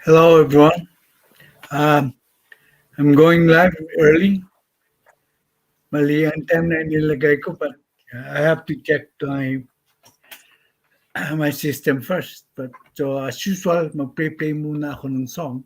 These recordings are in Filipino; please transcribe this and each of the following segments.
Hello, everyone. Um, I'm going live early. Mali ang time na inilagay ko, but I have to check my my system first. But so as usual, mag-play muna ako ng song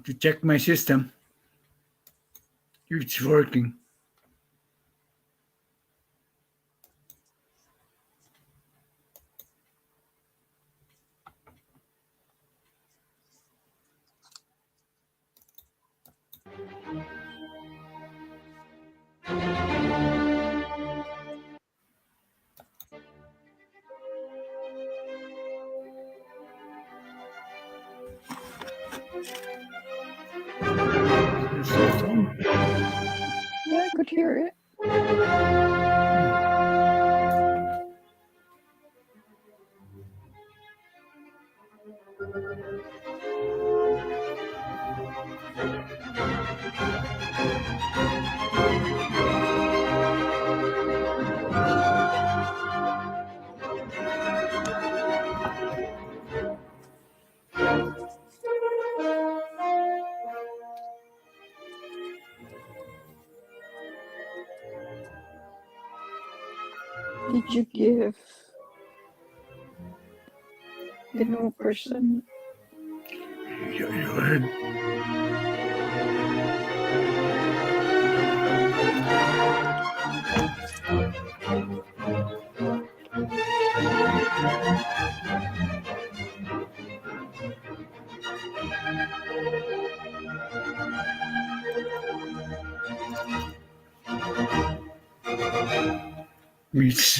to check my system if it's working. There's the song. Yeah, I could hear it. Did you give the new person? You heard?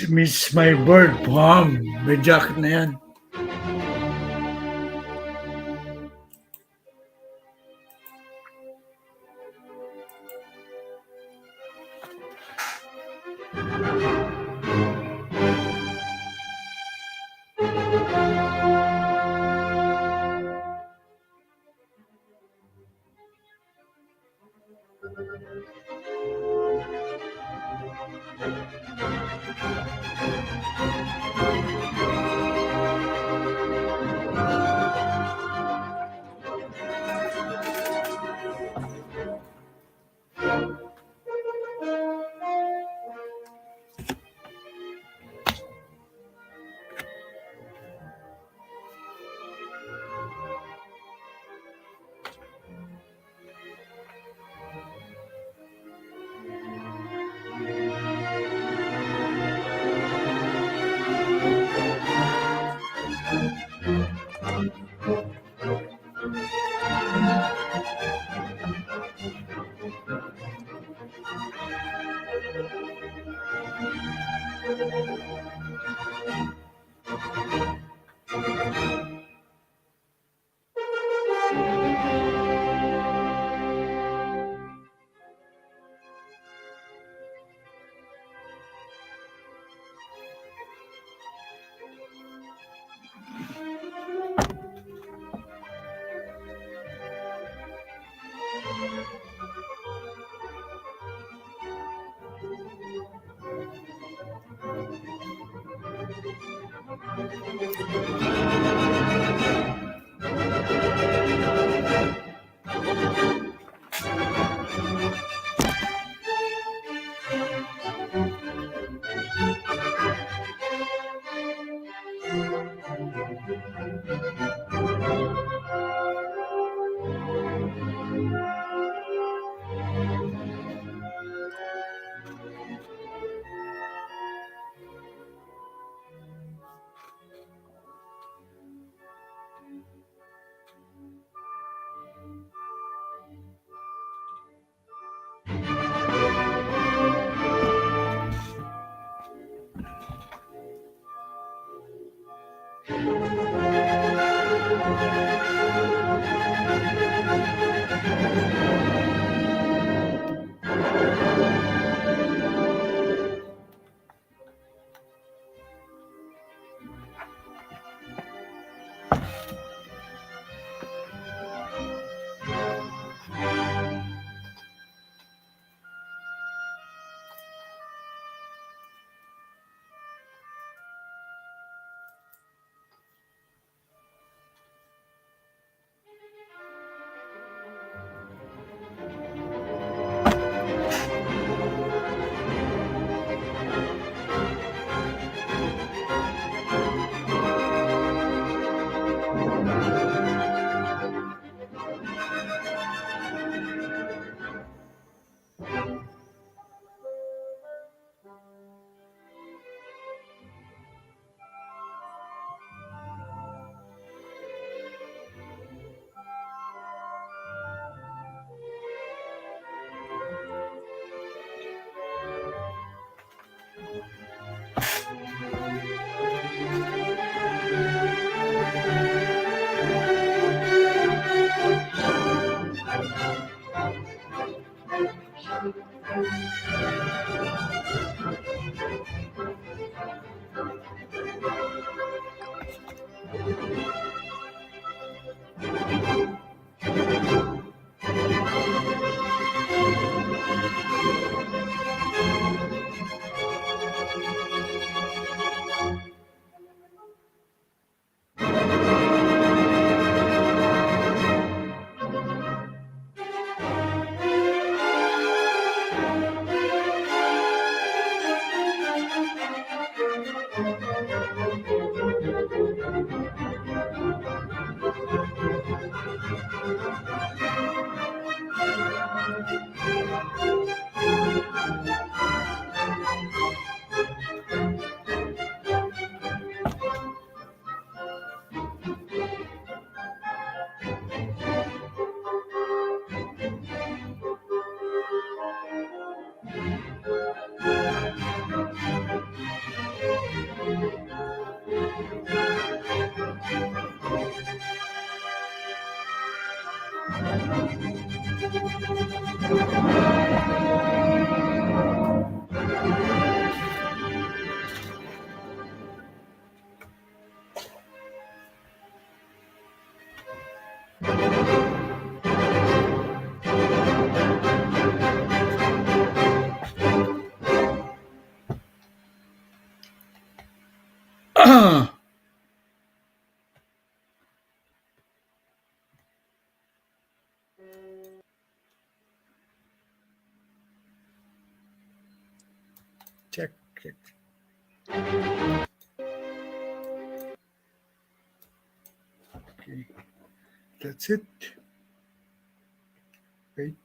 Miss my bird, Pam. May jacket na yan. Check, check. Okay, that's it. Wait.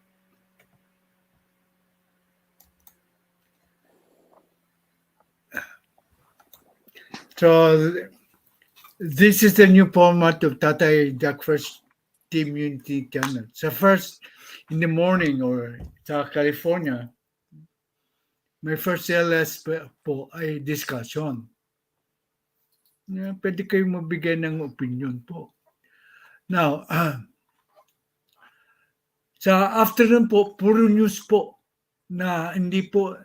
So this is the new format of Tatay Duck First Team Unity Channel. So first, in the morning or sa California, may first LS po ay discussion. Pwede kayong magbigay ng opinion po. Now, sa afternoon po, puro news po na hindi pa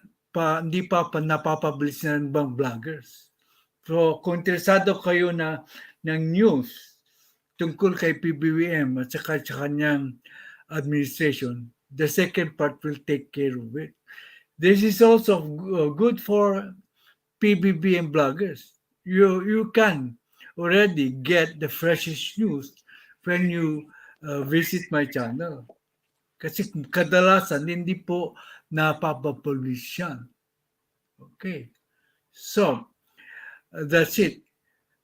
napapublish ng ibang vloggers. So, kung interesado kayo ng news tungkol kay PBBM at saka sa kanyang administration, the second part will take care of it. This is also good for PBBM bloggers. You can already get the freshest news when you visit my channel. Kasi kadalasan hindi po napapapublish yan. Okay. So, that's it.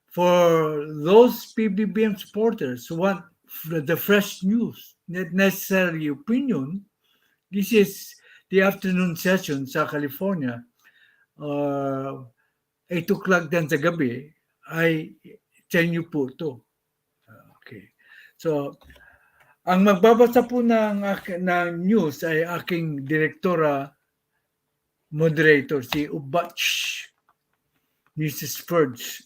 For those PBBM supporters who want the fresh news, not necessarily opinion, this is the afternoon session sa California. 8 o'clock din sa gabi ay sa inyo po ito. Okay. So, ang magbabasa po ng news ay aking direktora moderator, si Ubach, Mrs. Furge.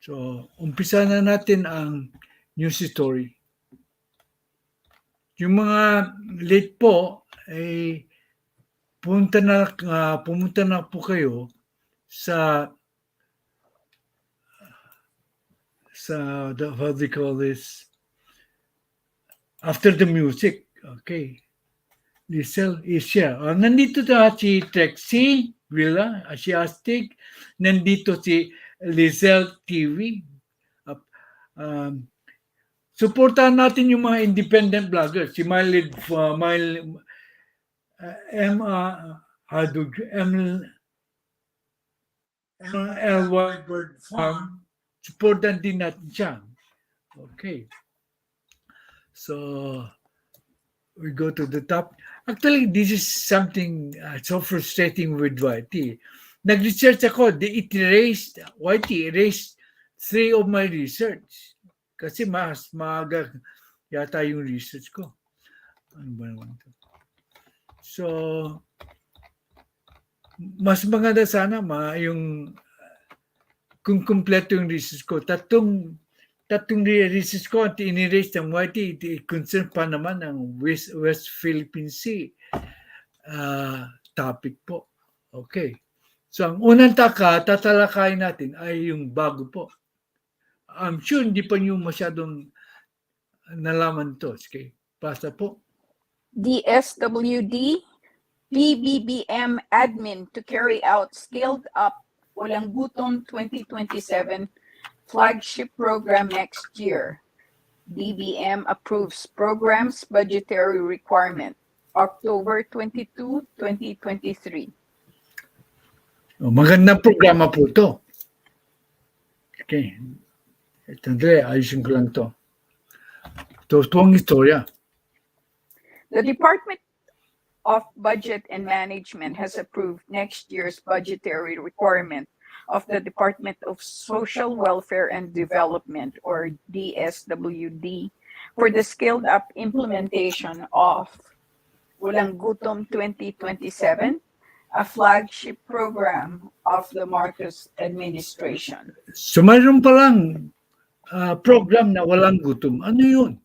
So, umpisa na natin ang news story. Yung mga late po ay pumunta na po kayo sa how do you call this? After the music. Okay. Lizelle is here. Nandito na si Trexie Villa, si Astig. Nandito si Lizelle TV. Supportahan natin yung mga independent vloggers. Si Miley MLY Bird Farm. Supportan din natin siya. Okay. So, we go to the top. Actually, this is something so frustrating with YT. Nag-research ako. YT erased 3 of my research. Kasi mas maaga yata yung research ko. Ano ba naman ito? So, mas maganda sana yung kung kumpleto yung research ko. Tatlong research ko at in-erase ng YT, concern pa naman ang West Philippine Sea topic po. Okay. So, ang unang tatalakayin natin ay yung bago po. I'm sure hindi pa nyo masyadong nalaman to. Okay. Basta po. DSWD, PBBM admin to carry out scaled up Walang Gutom 2027 flagship program next year. BBM approves program's budgetary requirement. October 22, 2023. Magandang programa po ito. Okay. Ito, Andre, ayusin ko lang ito. Tuwang istorya. The Department of Budget and Management has approved next year's budgetary requirement of the Department of Social Welfare and Development, or DSWD, for the scaled-up implementation of Walang Gutom 2027, a flagship program of the Marcos administration. So mayroon palang program na walang gutom. Ano yun?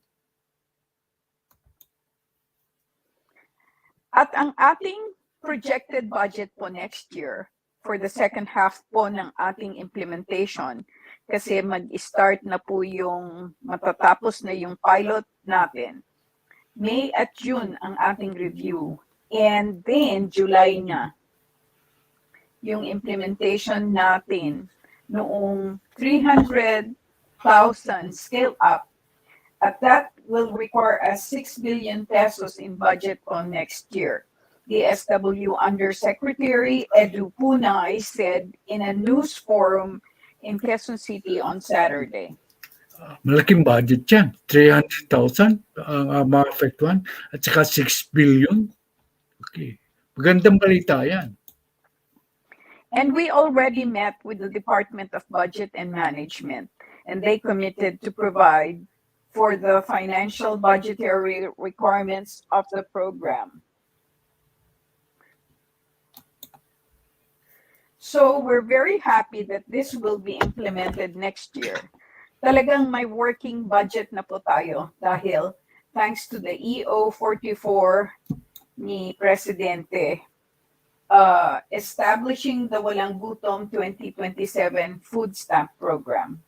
At ang ating projected budget po next year for the second half po ng ating implementation, kasi mag-start na po matatapos na yung pilot natin. May at June ang ating review, and then July na. yung implementation natin noong 300,000 scale up, at that will require us 6 billion pesos in budget on next year. The SW Undersecretary Edu Punay said in a news forum in Quezon City on Saturday. Malaking budget yan. 300,000 ang ma-affectuhan at saka 6 billion. Okay. Magandang balita yan. And we already met with the Department of Budget and Management, and they committed to provide for the financial budgetary requirements of the program. So we're very happy that this will be implemented next year. Talagang may working budget na po tayo dahil thanks to the EO 44 ni Presidente, establishing the Walang Gutom 2027 food stamp program.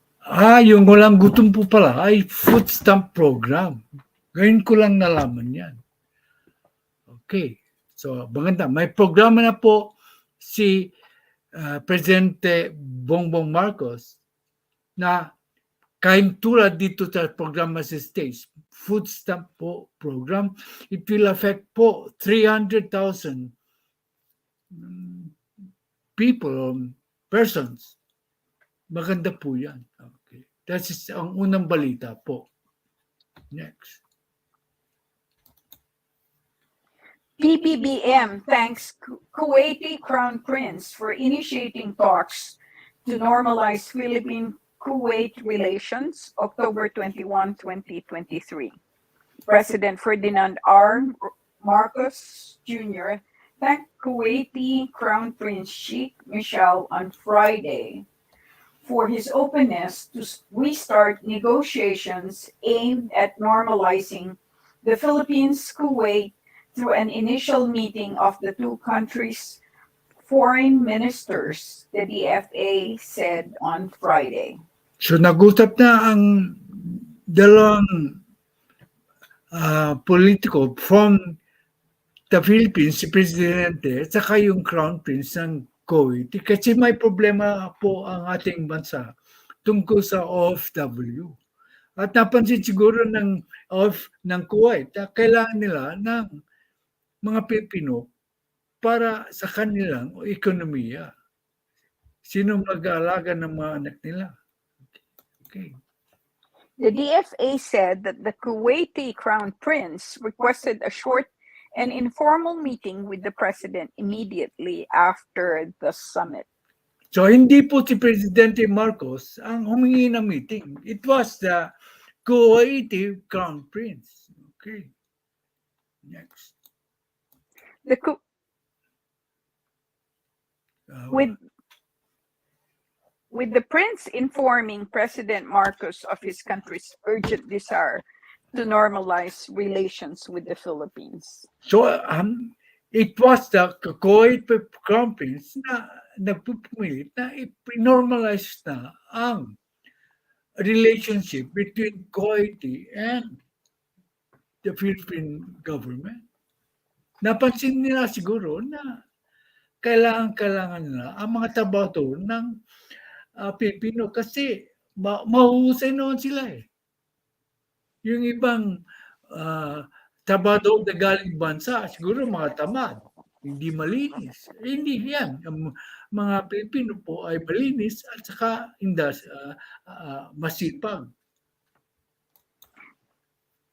Yung walang gutom po pala ay food stamp program. Ngayon ko lang nalaman yan. Okay. So, maganda. May programa na po si Presidente Bongbong Marcos na kahit tulad dito sa programa sa States, food stamp po program, it will affect po 300,000 people, persons. Maganda po yan. Okay. That is ang unang balita po. Next. Pbbm thanks Kuwaiti Crown Prince for initiating talks to normalize Philippine-Kuwait relations, October 21, 2023. President Ferdinand R. Marcos Jr. thanked Kuwaiti Crown Prince Sheikh Michal on Friday for his openness to restart negotiations aimed at normalizing the Philippines-Kuwait through an initial meeting of the two countries' foreign ministers, the DFA said on Friday. So nag-usap na ang dalawang politiko from the Philippines, si Presidente, at saka yung Crown Prince ng Kuwait. Kasi may problema po ang ating bansa tungkol sa OFW. At napansin siguro ng Kuwait na kailangan nila ng mga Pilipino para sa kanilang ekonomiya. Sino mag-aalaga ng mga anak nila? Okay. The DFA said that the Kuwaiti Crown Prince requested a short and informal meeting with the president immediately after the summit. So hindi po si Presidente Marcos ang humingi ng meeting. It was the Kuwaiti Crown Prince. Okay. Next. With the prince informing President Marcos of his country's urgent desire to normalize relations with the Philippines. So it was the Kuwait Crown Prince na nagpupumilit na i-normalize na ang relationship between Kuwaiti and the Philippine government. Napansin nila siguro na kailangan nila ang mga trabahador ng Pilipino kasi mahuhusay noon sila eh. Yung ibang trabahador na galing bansa, siguro mga tamad, hindi malinis. Hindi yan. Ang mga Pilipino po ay malinis at saka masipag.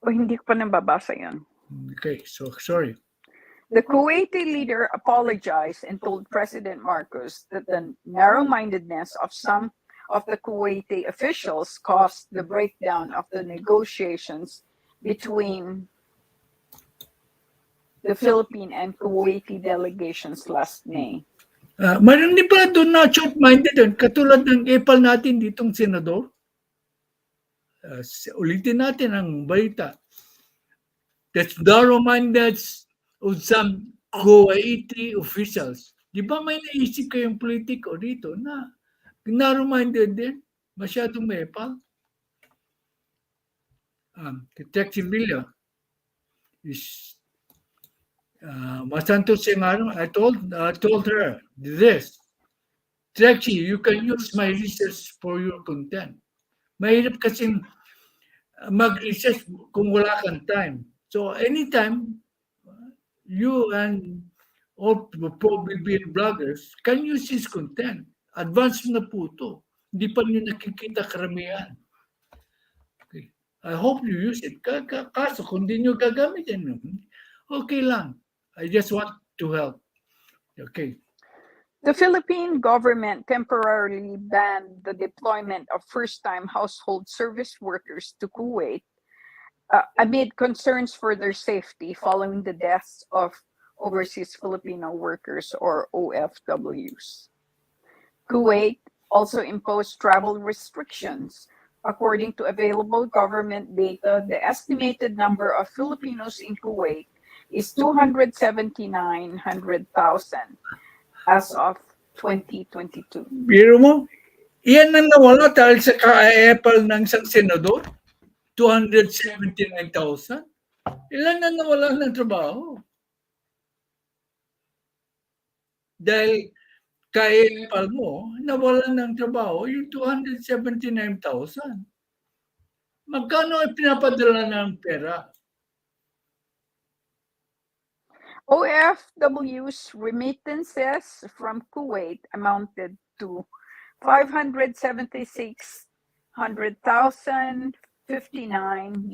Hindi ko pa nababasa yun. Okay, so sorry. The Kuwaiti leader apologized and told President Marcos that the narrow-mindedness of some of the Kuwaiti officials caused the breakdown of the negotiations between the Philippine and Kuwaiti delegations last May. Mayroon din pala doon na short-minded doon, katulad ng epal natin ditong senador. Ulitin natin ang balita. That's narrow-minded of some Kuwaiti officials. Di ba may naisip kayong politiko dito na narrow-minded din? Masyadong epal. Detective Villa is Masanto Sengaro, I told her this. Trexie, you can use my research for your content. Mahirap kasing mag-research kung wala kang time. So anytime, you and all probably bloggers can use his content. Advance na po ito. Hindi pa nyo nakikita karamihan. Okay. I hope you use it. Kaso kung di nyo gagamitin, okay lang. I just want to help. Okay. The Philippine government temporarily banned the deployment of first-time household service workers to Kuwait amid concerns for their safety following the deaths of overseas Filipino workers or OFWs. Kuwait also imposed travel restrictions. According to available government data, the estimated number of Filipinos in Kuwait is 279,000 as of 2022. Biro mo, iyan ang nawala dahil sa ka-Apple ng isang senador. 279,000. Ilan na nawala ng trabaho? Dahil ka-Apple mo, nawala ng trabaho yung 279,000. Magkano ay pinapadala ng pera? OFW's remittances from Kuwait amounted to 576,100,059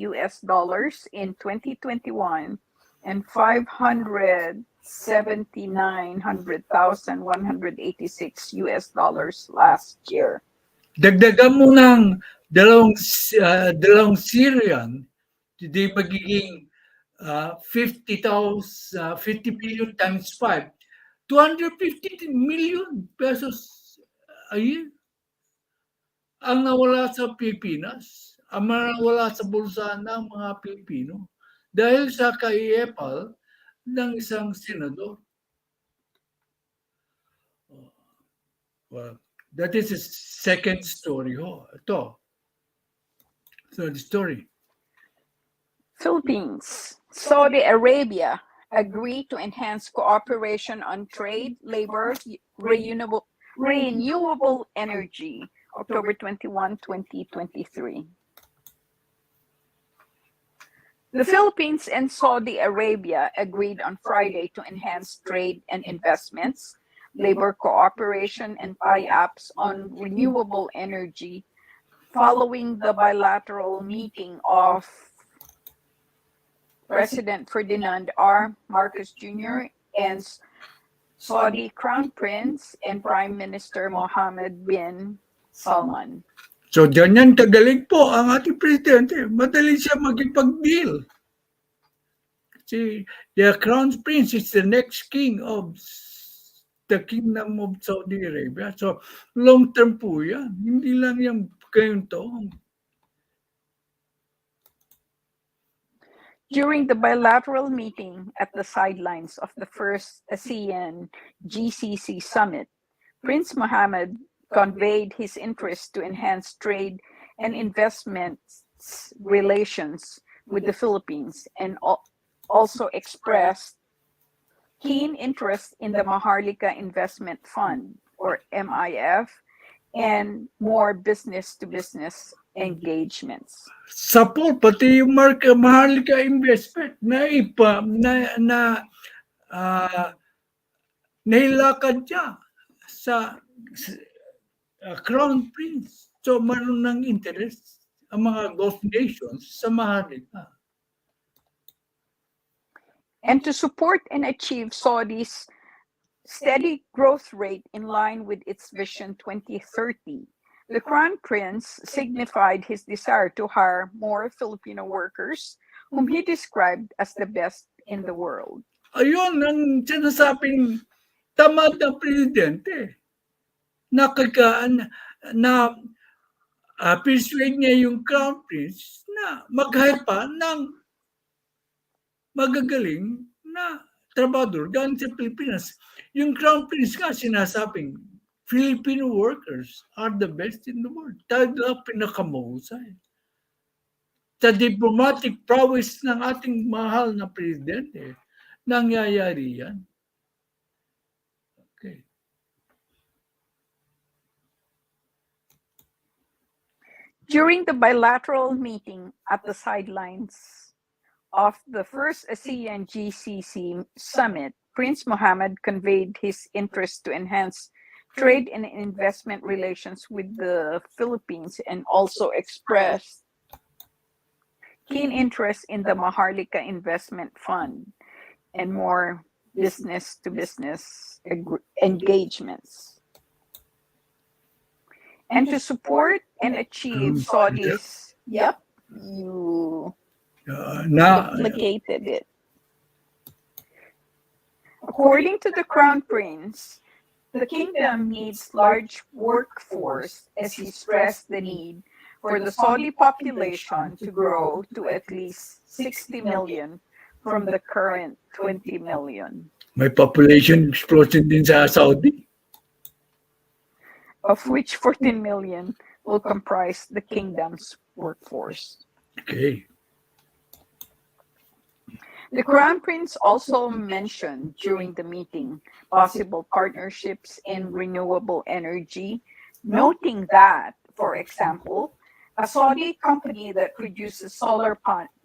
US dollars in 2021 and 579,100,186 US dollars last year. Dagdagan mo ng dalawang Syrian, di magiging 50 billion times 5, 250 million pesos a year ang nawala sa Pilipinas, ang nawala sa bulsa ng mga Pilipino dahil sa ka-Apple ng isang senador. Well, that is a second story. Ito. Third story. Philippines. Saudi Arabia agreed to enhance cooperation on trade, labor, renewable energy, October 21, 2023. The Philippines and Saudi Arabia agreed on Friday to enhance trade and investments, labor cooperation, and tie-ups on renewable energy following the bilateral meeting of President Ferdinand R. Marcos Jr. and Saudi Crown Prince and Prime Minister Mohammed bin Salman. So, ganyan kagaling po ang ating presidente. Madali siya magipag-deal. Kasi the Crown Prince is the next king of the Kingdom of Saudi Arabia. So, long-term po yan. Hindi lang yung kayong taong. During the bilateral meeting at the sidelines of the first ASEAN GCC summit, Prince Mohammed conveyed his interest to enhance trade and investment relations with the Philippines and also expressed keen interest in the Maharlika Investment Fund, or MIF, and more business-to-business engagements. Sa po, pati yung Maharlika Investment nailakad niya sa Crown Prince. So, maroon ng interest ang mga Gulf nations sa Maharlika. And to support and achieve Saudi's steady growth rate in line with its Vision 2030, the Crown Prince signified his desire to hire more Filipino workers, whom he described as the best in the world. Ayun ang sinasabing tamad na presidente. Persuade niya yung Crown Prince na mag-hire pa ng magagaling na trabador galing sa Pilipinas. Yung Crown Prince nga sinasabing Filipino workers are the best in the world. Talaga pinakamahusay. Sa diplomatic prowess ng ating mahal na presidente, nangyayari yan. Okay. During the bilateral meeting at the sidelines of the first ASEAN GCC summit, Prince Mohammed conveyed his interest to enhance trade and investment relations with the Philippines and also expressed keen interest in the Maharlika Investment Fund and more business to business engagements. And to support and achieve Yeah. Saudi's, yep, you Now, duplicated it. According to the Crown Prince, the kingdom needs large workforce as he stressed the need for the Saudi population to grow to at least 60 million from the current 20 million, may population explosion din sa Saudi. of which 14 million will comprise the kingdom's workforce. Okay. The Crown Prince also mentioned during the meeting possible partnerships in renewable energy, noting that, for example, a Saudi company that produces solar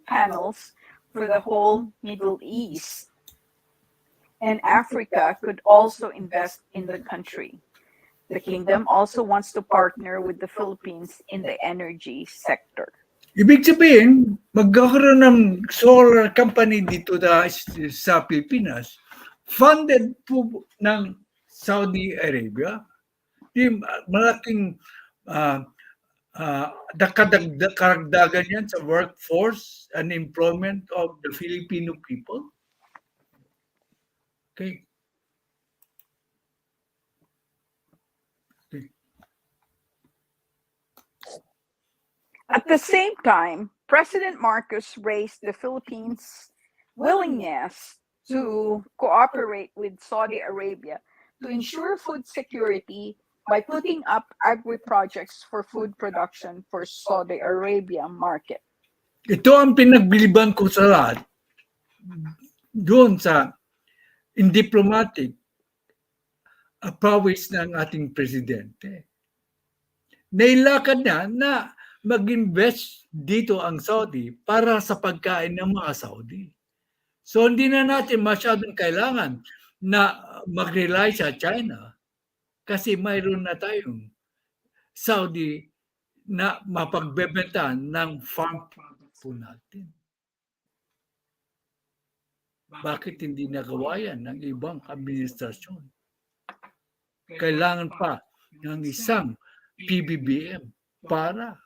panels for the whole Middle East and Africa could also invest in the country. The kingdom also wants to partner with the Philippines in the energy sector. Ibig sabihin, magkakaroon ng solar company dito sa Pilipinas, funded po ng Saudi Arabia. Di, malaking karagdagan yan sa workforce and employment of the Filipino people. Okay. At the same time, President Marcos raised the Philippines' willingness to cooperate with Saudi Arabia to ensure food security by putting up agri-projects for food production for Saudi Arabia market. Ito ang pinagbiliban ko sa lahat doon sa indiplomatic prowess ng ating presidente. Nailakad niya na mag-invest dito ang Saudi para sa pagkain ng mga Saudi. So hindi na natin masyadong kailangan na mag-rely sa China kasi mayroon na tayong Saudi na mapagbebentahan ng farm product po natin. Bakit hindi nagawa yan ng ibang administrasyon? Kailangan pa ng isang Pbbm para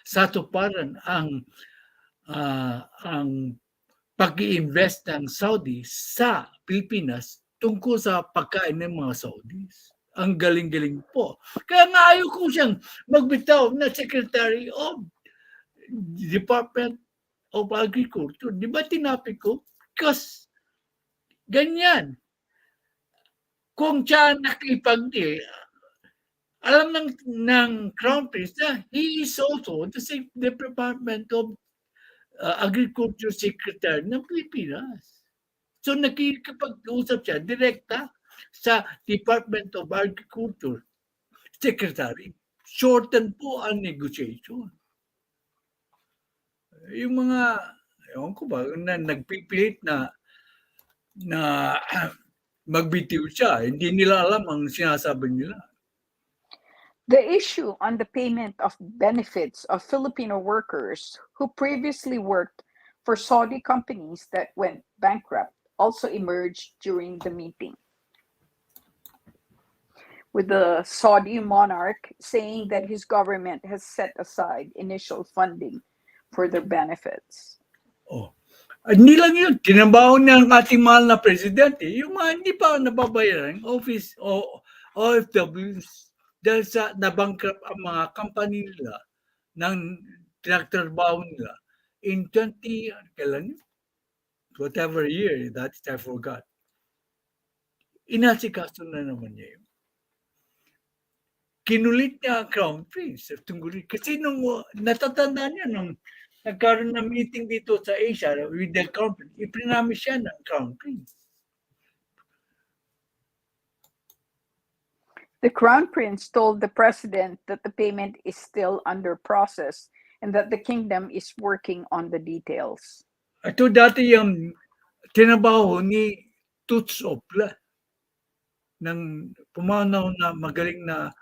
satuparan ang pag-i-invest ng Saudi sa Pilipinas tungkol sa pagkain ng mga Saudis. Ang galing-galing po. Kaya nga ayaw ko siyang magbitaw na Secretary of Department of Agriculture. Di ba tinapik ko? Because ganyan. Kung siya alam ng Crown Prince na he is also the Department of Agriculture Secretary ng Pilipinas. So nakikipag-usap siya direkta sa Department of Agriculture Secretary. Shorten po ang negotiation. Yung mga, ewan ko ba, na nagpipilit na magbitiw siya, hindi nila alam ang sinasabi nila. The issue on the payment of benefits of Filipino workers who previously worked for Saudi companies that went bankrupt also emerged during the meeting, with the Saudi monarch saying that his government has set aside initial funding for their benefits. Oh. Hindi lang yun, tinabaho ng ating mahal na presidente, yung mga hindi pa nababayaran, office o OFWs, dahil sa nabankrupt ang mga company nila ng tinagtrabaho nila in 20, kailan yun? Whatever year, that is, I forgot. Inasikaso na naman niya yun. Kinulit niya ang Crown Prince. Kasi nung natatandaan niya, nung nagkaroon ng meeting dito sa Asia with the Crown Prince, ipinamis siya ng Crown Prince. The Crown Prince told the President that the payment is still under process and that the kingdom is working on the details. Ito dati yung tinabaho ni Toots Opla ng pumanaw na magaling na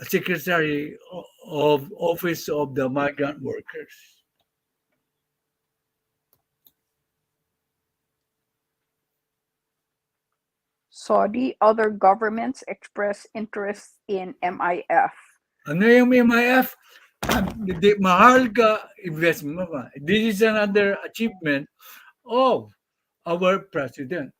Secretary of Office of the Migrant Workers. Saudi other governments express interest in MIF. Ano yung MIF? Mahal ka investment ba? This is another achievement of our president.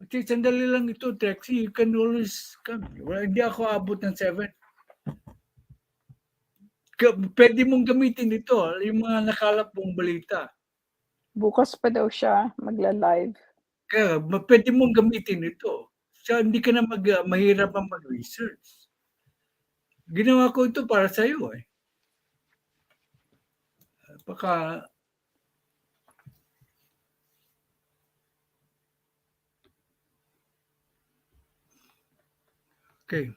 Okay, sandali lang ito, Trexie. You can always come. Well, hindi ako abot ng 7. Pwede mong gamitin ito, yung mga nakalap mong balita. Bukas pa daw siya magla-live. Kaya pwede mong gamitin ito. So, hindi ka na mahirap ang mag-research. Ginawa ko ito para sa iyo eh. Baka okay.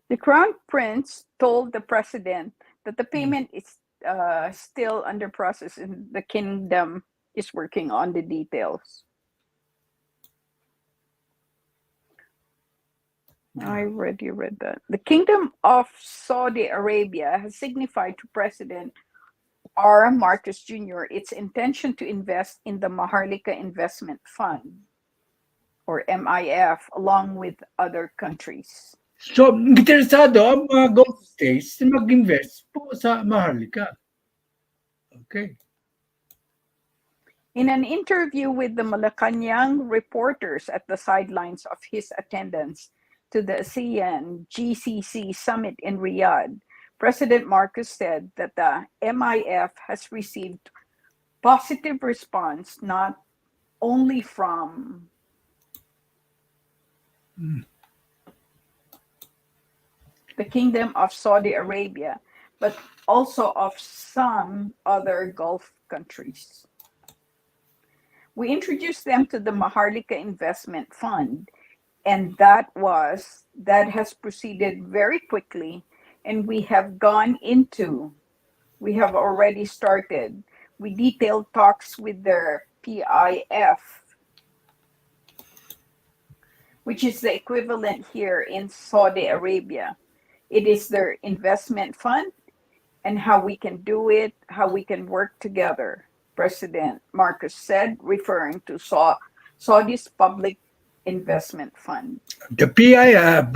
The Crown Prince told the President that the payment is still under process and the kingdom is working on the details. I already read that. The Kingdom of Saudi Arabia has signified to President R. Marcos Jr. its intention to invest in the Maharlika Investment Fund, or MIF, along with other countries. So, interesado ang mga Gulf states na mag-invest po sa Maharlika. Okay. In an interview with the Malacanang reporters at the sidelines of his attendance to the ASEAN GCC summit in Riyadh, President Marcos said that the MIF has received positive response not only from the Kingdom of Saudi Arabia, but also of some other Gulf countries. We introduced them to the Maharlika Investment Fund, and that has proceeded very quickly, and we have already started. We detailed talks with their PIF, which is the equivalent here in Saudi Arabia. It is their investment fund, and how we can do it, how we can work together, President Marcos said, referring to Saudi's public investment fund. The PIF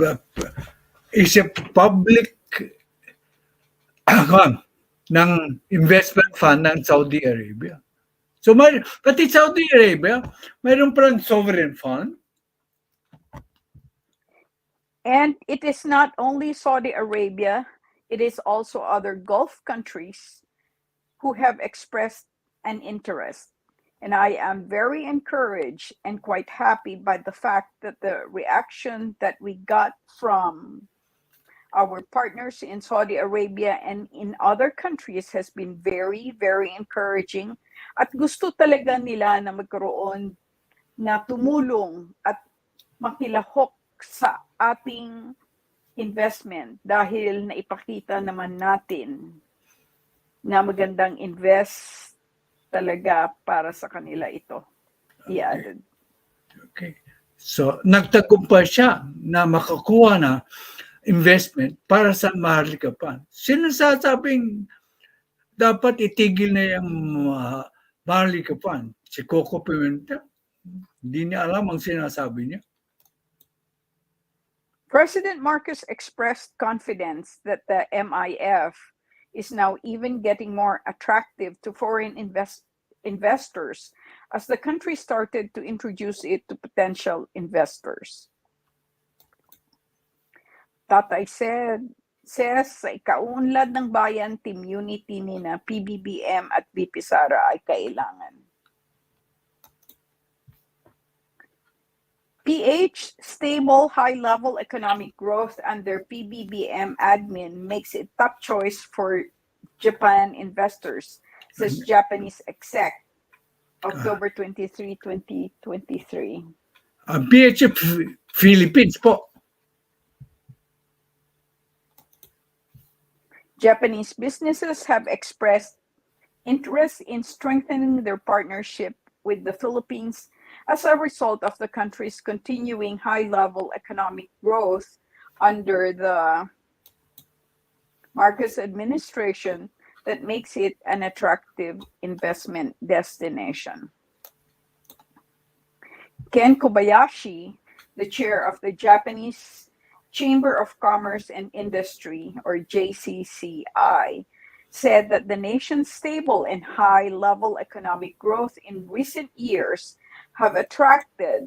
is a public ng investment fund ng Saudi Arabia. So, pati Saudi Arabia, mayroon parang sovereign fund. And it is not only Saudi Arabia, it is also other Gulf countries who have expressed an interest. And I am very encouraged and quite happy by the fact that the reaction that we got from our partners in Saudi Arabia and in other countries has been very, very encouraging. At gusto talaga nila na magkaroon na tumulong at makilahok sa ating investment dahil naipakita naman natin na magandang invest talaga para sa kanila ito. Okay. Okay. So, nagtagumpay siya na makakuha na investment para sa Maharlika Fund. Sinasabing dapat itigil na yung Maharlika Fund. Si Coco Pimenta, hindi niya alam ang sinasabi niya. President Marcos expressed confidence that the MIF is now even getting more attractive to foreign investors as the country started to introduce it to potential investors. Tatay says sa ikaunlad ng bayan, team unity ni na Pbbm at BP Sara ay kailangan. PH, stable, high-level economic growth under Pbbm admin makes it top choice for Japan investors, says Japanese exec. October 23, 2023. Ang PHF Philippines po. Japanese businesses have expressed interest in strengthening their partnership with the Philippines as a result of the country's continuing high-level economic growth under the Marcos administration that makes it an attractive investment destination. Ken Kobayashi, the chair of the Japanese Chamber of Commerce and Industry, or JCCI, said that the nation's stable and high level economic growth in recent years have attracted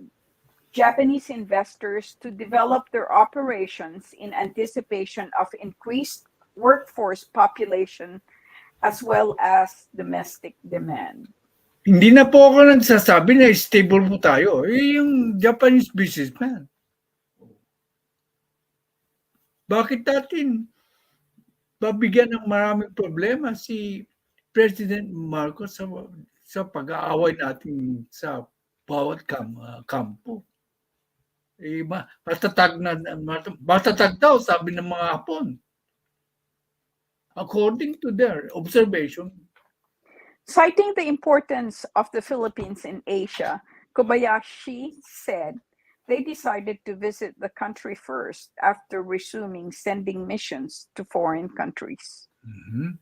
Japanese investors to develop their operations in anticipation of increased workforce population as well as domestic demand. Hindi na po ako nagsasabi na stable po tayo. Yung Japanese businessman. Bakit natin babigyan ng maraming problema si President Marcos sa pag-aaway natin sa bawat kampo? Matatag daw, sabi ng mga Hapon. According to their observation. Citing the importance of the Philippines in Asia, Kobayashi said they decided to visit the country first after resuming sending missions to foreign countries. Mm-hmm.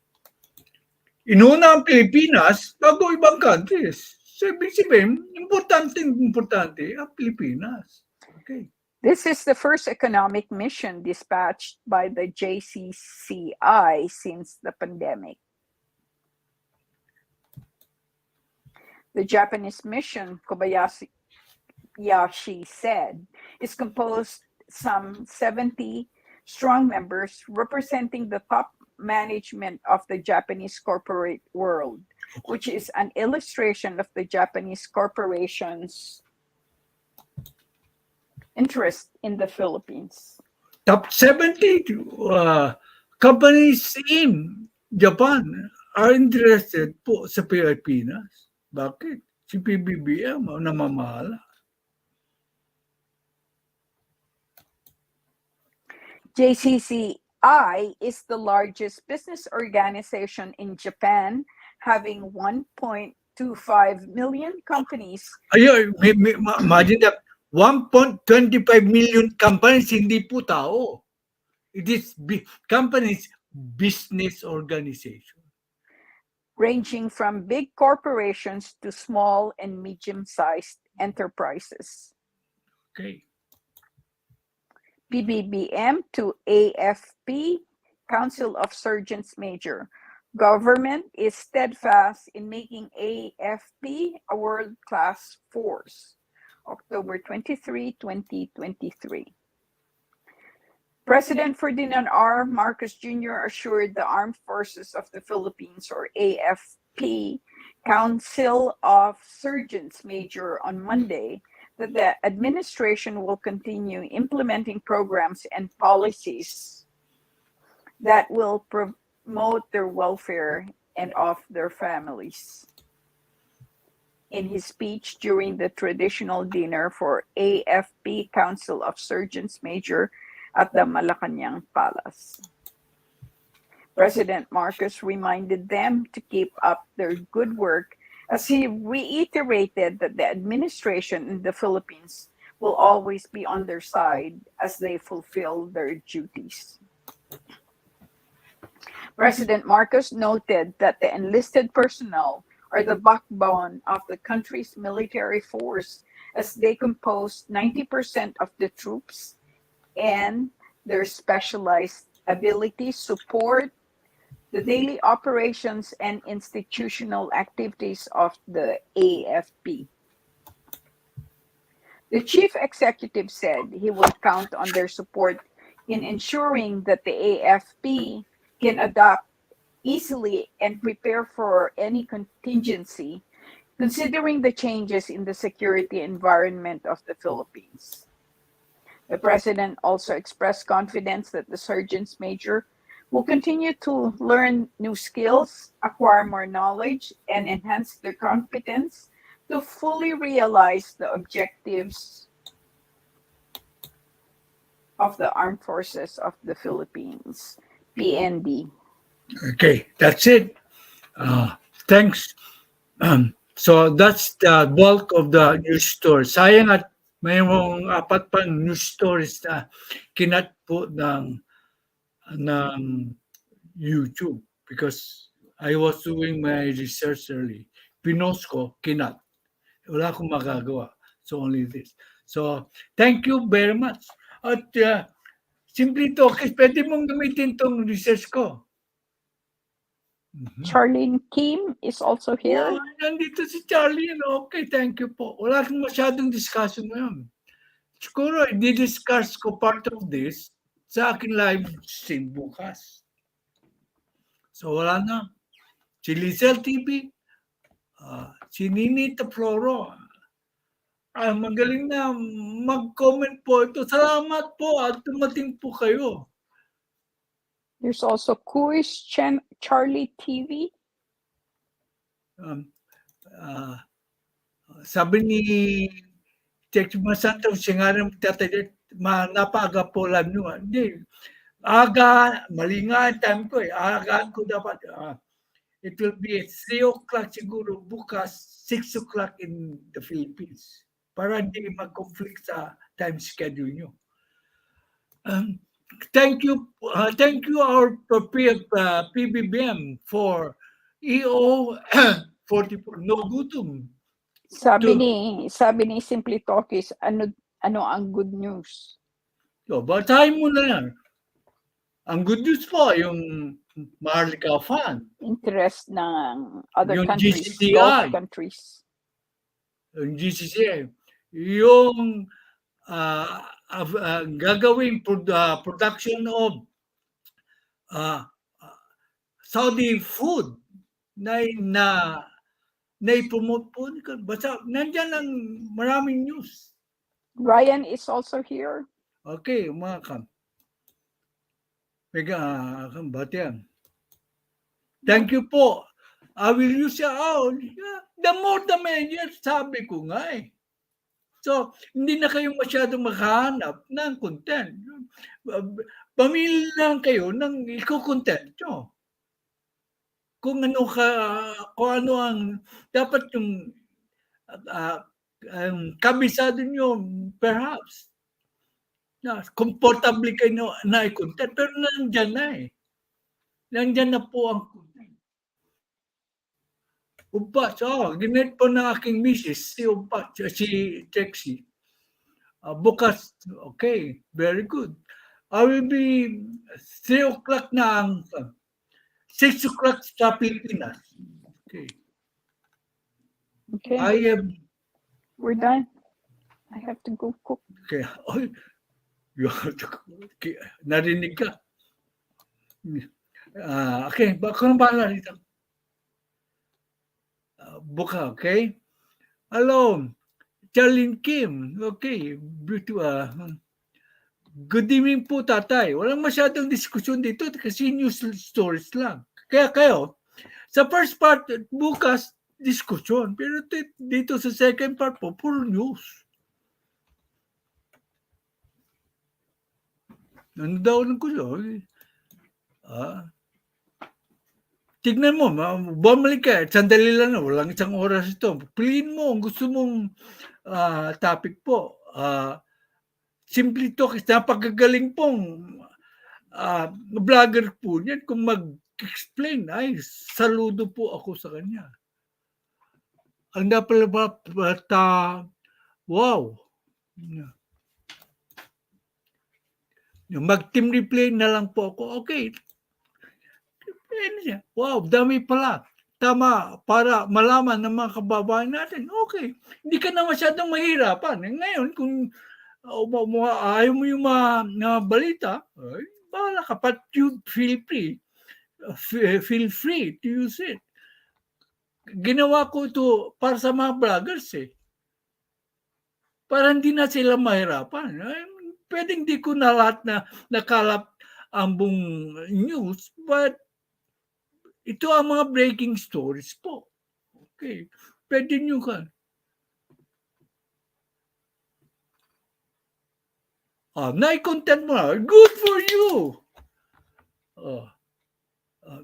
Inuna ang Pilipinas bago ibang countries. Sabihin, importante ang Pilipinas. Okay. This is the first economic mission dispatched by the JCCI since the pandemic. The Japanese mission, Kobayashi said, is composed some 70 strong members representing the top management of the Japanese corporate world, which is an illustration of the Japanese corporations' interest in the Philippines. Top 70 companies in Japan are interested po sa Pilipinas. Bakit? Si Pbbm ang namamahala. JCCI is the largest business organization in Japan, having 1.25 million companies. Ayun, imagine that 1.25 million companies, hindi po tao. It is companies business organization. Ranging from big corporations to small and medium-sized enterprises. Okay. Pbbm to AFP, Council of Surgeons Major. Government is steadfast in making AFP a world-class force. October 23, 2023. President Ferdinand R. Marcos Jr. assured the Armed Forces of the Philippines, or AFP, Council of Surgeons Major on Monday that the administration will continue implementing programs and policies that will promote their welfare and of their families. In his speech during the traditional dinner for AFP Council of Surgeons Major at the Malacanang Palace, President Marcos reminded them to keep up their good work as he reiterated that the administration in the Philippines will always be on their side as they fulfill their duties. President Marcos noted that the enlisted personnel are the backbone of the country's military force as they compose 90% of the troops, and their specialized abilities support the daily operations and institutional activities of the AFP. The chief executive said he would count on their support in ensuring that the AFP can adapt easily and prepare for any contingency, considering the changes in the security environment of the Philippines. The president also expressed confidence that the Surgeons Major will continue to learn new skills, acquire more knowledge, and enhance their competence to fully realize the objectives of the Armed Forces of the Philippines, PND. Okay, that's it. Thanks. So that's the bulk of the news stories. Sayang at mayroong apat pang news stories na kinat po ng YouTube because I was doing my research early. Pinost ko, kinat. Wala akong magagawa. So only this. So thank you very much. At simply talk, pwede mong gamitin tong research ko. Charlene Kim is also here. Oh, nandito si Charlie. Okay, thank you po. Wala kang masyadong discussion ngayon. Siguro, i-discuss ko part of this sa aking live stream bukas. So, wala na. Si Lizel TV, si Ninita Floro, magaling na mag-comment po ito. Salamat po at tumating po kayo. There's also Kuis Charlie TV. Sabi ni Tex Masanto, siya nga rin Tatay, napaaga po lang nyo. Hindi. Aga, mali nga ang time ko eh. Agaan ko dapat. It will be at 3 o'clock siguro bukas, 6 o'clock in the Philippines. Para hindi mag-conflict sa time schedule nyo. Thank you our Pbbm for EO 44 no gutom. Sabi ni Simply Talkies, ano ang good news? So, basahin mo na yan. Ang good news po, yung Maharlika Fund. Interest ng other Yung countries, GCCI. Gulf countries. Yung GCCI. Yung gagawing production of Saudi food na i-promote po. Basta nandyan ang maraming news. Ryan is also here. Okay, mga kam. Batian. Thank you po. I will use your own. The more the merrier, sabi ko nga eh. So, hindi na kayo masyadong makahanap ng content. Pamili lang kayo ng iko-content nyo. Kung ano ang dapat yung kabisado nyo, perhaps. Comfortably kayo na i-content. Pero nandyan na eh. Nandyan na po ang content. Upa, ginit po ng aking misis, si Upa, si Trixie. Bukas, okay, very good. I will be 3 o'clock na ang 6 o'clock sa Pilipinas. Okay. Okay. We're done. I have to go cook. Okay. You have to cook. Okay. Narinig ka. Okay, baka na bahala dito. Buka, okay? Hello, Charlene Kim. Okay, beautiful. Good evening po, Tatay. Walang masyadong diskusyon dito kasi news stories lang. Kaya kayo, sa first part, bukas, diskusyon. Pero dito sa second part po, puro news. Ano daw lang ko yun? Tignan mo, bumalik ka. Sandali lang na, walang isang oras ito. Piliin mo ang gusto mong topic po. Simply Talk, napagagaling pong vlogger po niyan. Kung mag-explain, ay, saludo po ako sa kanya. Ang napala wow. Mag-team replay na lang po ako. Okay. Wow, dami pala. Tama, para malaman ng mga kababayan natin. Okay. Hindi ka na masyadong mahirapan. Ngayon, kung ayaw mo yung mga balita, ay, bahala ka. But you feel free to use it. Ginawa ko ito para sa mga vloggers eh. Para hindi na sila mahirapan. Ay, pwedeng di ko na lahat na nakalap ang buong news, but ito ang mga breaking stories po. Okay. Pwede nyo ka. Nai-content mo na. Good for you. Oh, ah,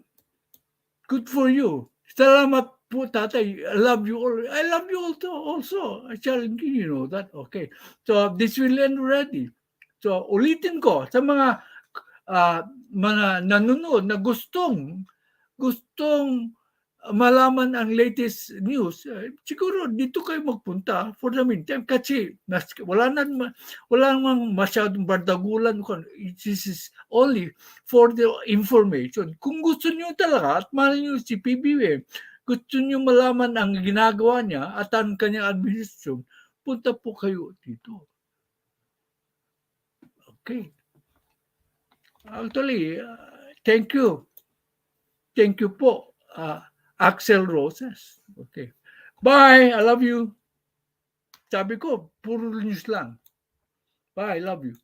good for you. Salamat po, tatay. I love you all. I love you also. I shall, you know that. Okay. So, this will end already. So, ulitin ko sa mga nanonood na gustong malaman ang latest news, siguro dito kayo magpunta for the meantime kasi wala namang masyadong bardagulan. This is only for the information. Kung gusto niyo talaga at mahal niyo si PBBM, gusto niyo malaman ang ginagawa niya at ang kanyang administrasyon, punta po kayo dito. Okay. Actually, thank you. Thank you po, Axel Roses. Okay. Bye. I love you. Sabi ko, puro news lang. Bye. I love you.